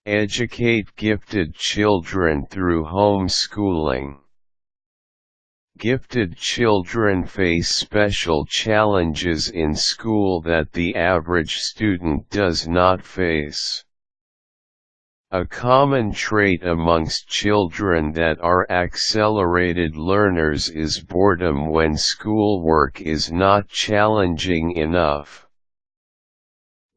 Educate gifted children through homeschooling. Gifted children face special challenges in school that the average student does not face. A common trait amongst children that are accelerated learners is boredom when schoolwork is not challenging enough.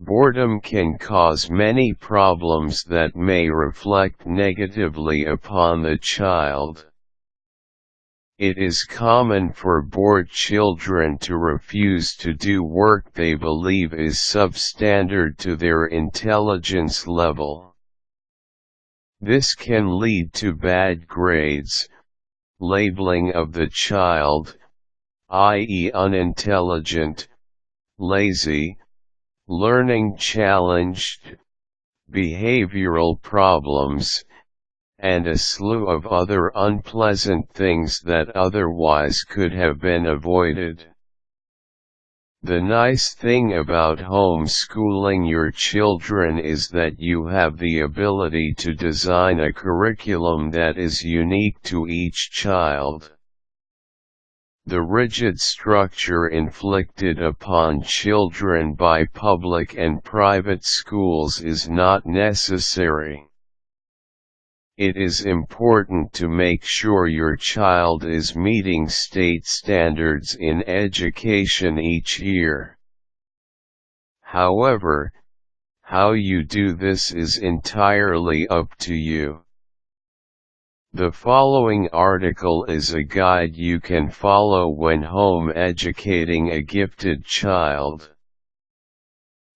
Boredom can cause many problems that may reflect negatively upon the child. It is common for bored children to refuse to do work they believe is substandard to their intelligence level. This can lead to bad grades, labeling of the child, i.e. unintelligent, lazy, learning challenged, behavioral problems, and a slew of other unpleasant things that otherwise could have been avoided. The nice thing about homeschooling your children is that you have the ability to design a curriculum that is unique to each child. The rigid structure inflicted upon children by public and private schools is not necessary. It is important to make sure your child is meeting state standards in education each year. However, how you do this is entirely up to you. The following article is a guide you can follow when home educating a gifted child.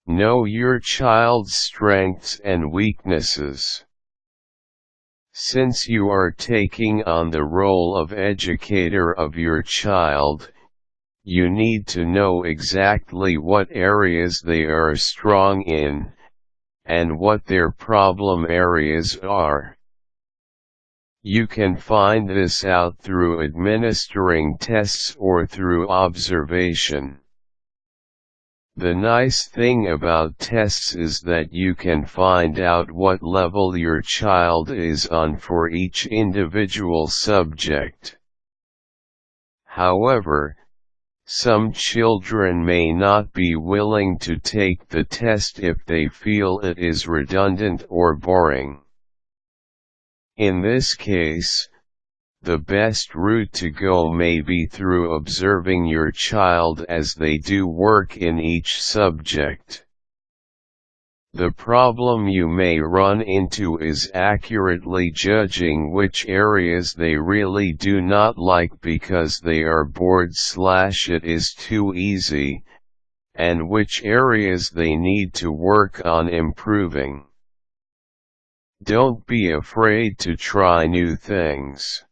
Know your child's strengths and weaknesses. Since you are taking on the role of educator of your child, you need to know exactly what areas they are strong in, and what their problem areas are. You can find this out through administering tests or through observation. The nice thing about tests is that you can find out what level your child is on for each individual subject. However, some children may not be willing to take the test if they feel it is redundant or boring. In this case, the best route to go may be through observing your child as they do work in each subject. The problem you may run into is accurately judging which areas they really do not like because they are bored/it is too easy, and which areas they need to work on improving. Don't be afraid to try new things.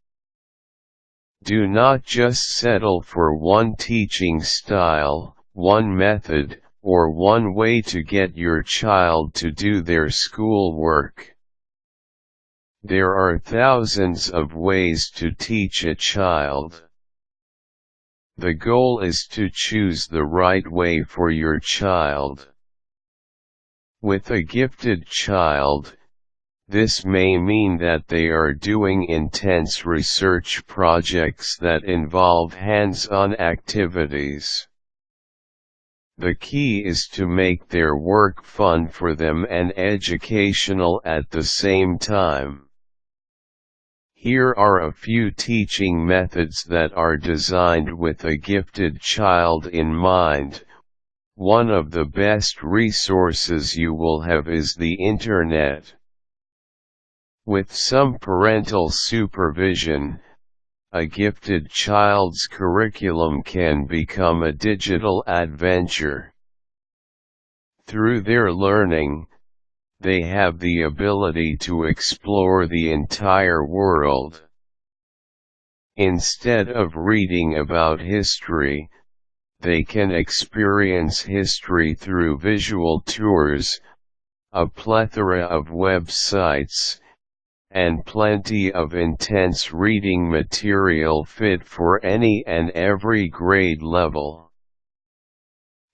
Do not just settle for one teaching style, one method, or one way to get your child to do their schoolwork. There are thousands of ways to teach a child. The goal is to choose the right way for your child. With a gifted child, this may mean that they are doing intense research projects that involve hands-on activities. The key is to make their work fun for them and educational at the same time. Here are a few teaching methods that are designed with a gifted child in mind. One of the best resources you will have is the Internet. With some parental supervision, a gifted child's curriculum can become a digital adventure. Through their learning, they have the ability to explore the entire world. Instead of reading about history, they can experience history through visual tours, a plethora of websites, and plenty of intense reading material fit for any and every grade level.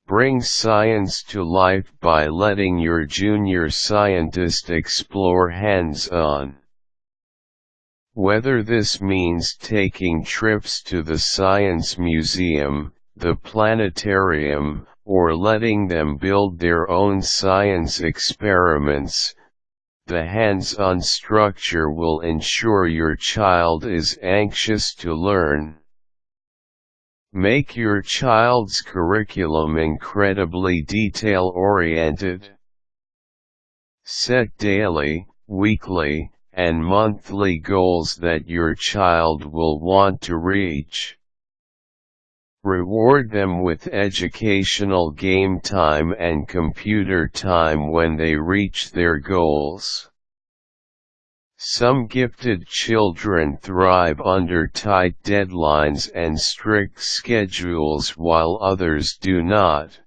Bring science to life by letting your junior scientist explore hands-on. Whether this means taking trips to the science museum, the planetarium, or letting them build their own science experiments, the hands-on structure will ensure your child is anxious to learn. Make your child's curriculum incredibly detail-oriented. Set daily, weekly, and monthly goals that your child will want to reach. Reward them with educational game time and computer time when they reach their goals. Some gifted children thrive under tight deadlines and strict schedules while others do not.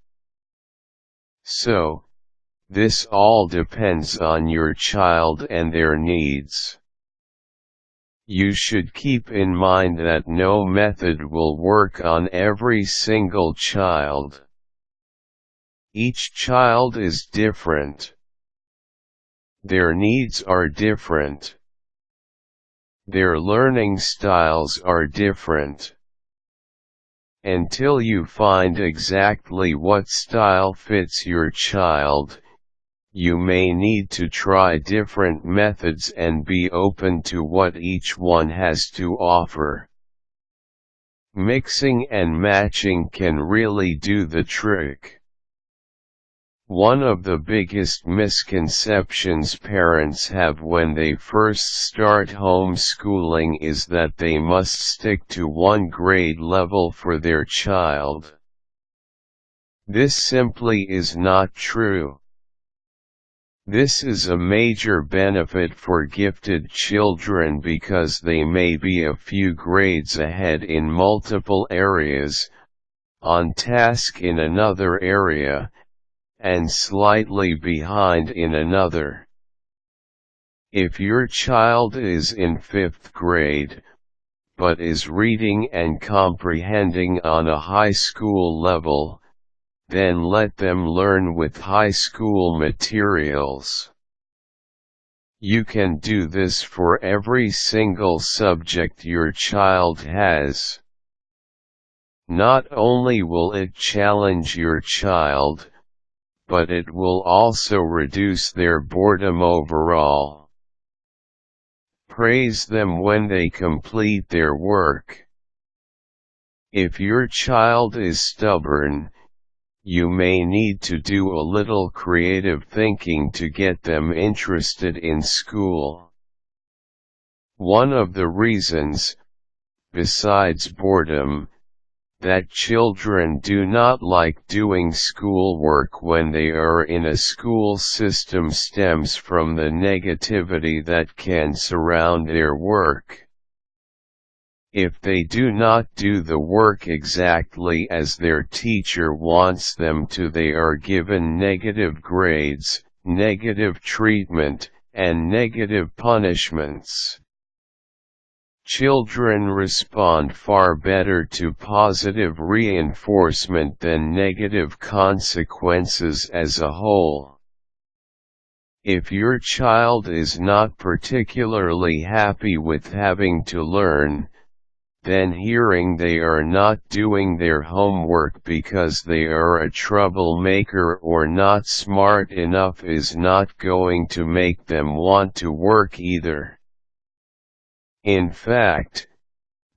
So, this all depends on your child and their needs. You should keep in mind that no method will work on every single child. Each child is different. Their needs are different. Their learning styles are different. Until you find exactly what style fits your child, you may need to try different methods and be open to what each one has to offer. Mixing and matching can really do the trick. One of the biggest misconceptions parents have when they first start homeschooling is that they must stick to one grade level for their child. This simply is not true. This is a major benefit for gifted children because they may be a few grades ahead in multiple areas, on task in another area, and slightly behind in another. If your child is in 5th grade, but is reading and comprehending on a high school level, then let them learn with high school materials. You can do this for every single subject your child has. Not only will it challenge your child, but it will also reduce their boredom overall. Praise them when they complete their work. If your child is stubborn, you may need to do a little creative thinking to get them interested in school. One of the reasons, besides boredom, that children do not like doing schoolwork when they are in a school system stems from the negativity that can surround their work. If they do not do the work exactly as their teacher wants them to, they are given negative grades, negative treatment, and negative punishments. Children respond far better to positive reinforcement than negative consequences as a whole. If your child is not particularly happy with having to learn, then hearing they are not doing their homework because they are a troublemaker or not smart enough is not going to make them want to work either. In fact,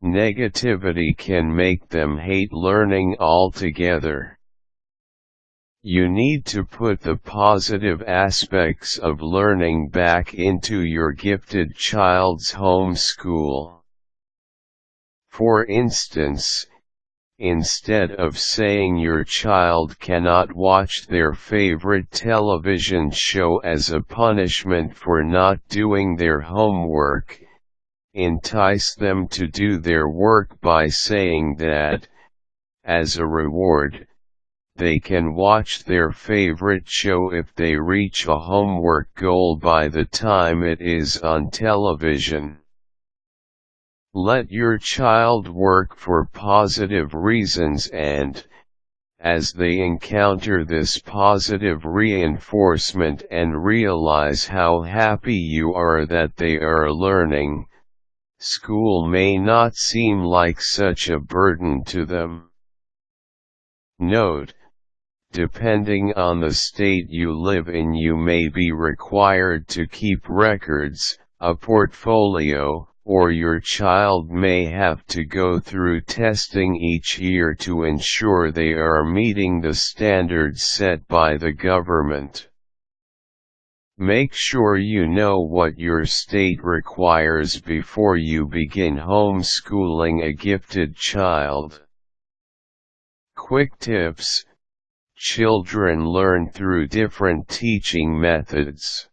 negativity can make them hate learning altogether. You need to put the positive aspects of learning back into your gifted child's home school. For instance, instead of saying your child cannot watch their favorite television show as a punishment for not doing their homework, entice them to do their work by saying that, as a reward, they can watch their favorite show if they reach a homework goal by the time it is on television. Let your child work for positive reasons and, as they encounter this positive reinforcement and realize how happy you are that they are learning, school may not seem like such a burden to them. Note: depending on the state you live in, you may be required to keep records, a portfolio, or your child may have to go through testing each year to ensure they are meeting the standards set by the government. Make sure you know what your state requires before you begin homeschooling a gifted child. Quicktips: children learn through different teaching methods.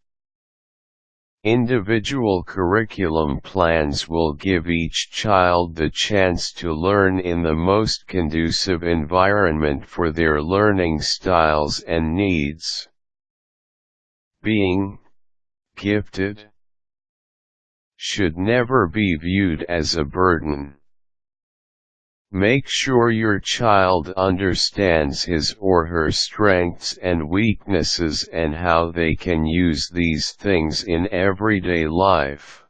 Individual curriculum plans will give each child the chance to learn in the most conducive environment for their learning styles and needs. Being gifted should never be viewed as a burden. Make sure your child understands his or her strengths and weaknesses and how they can use these things in everyday life.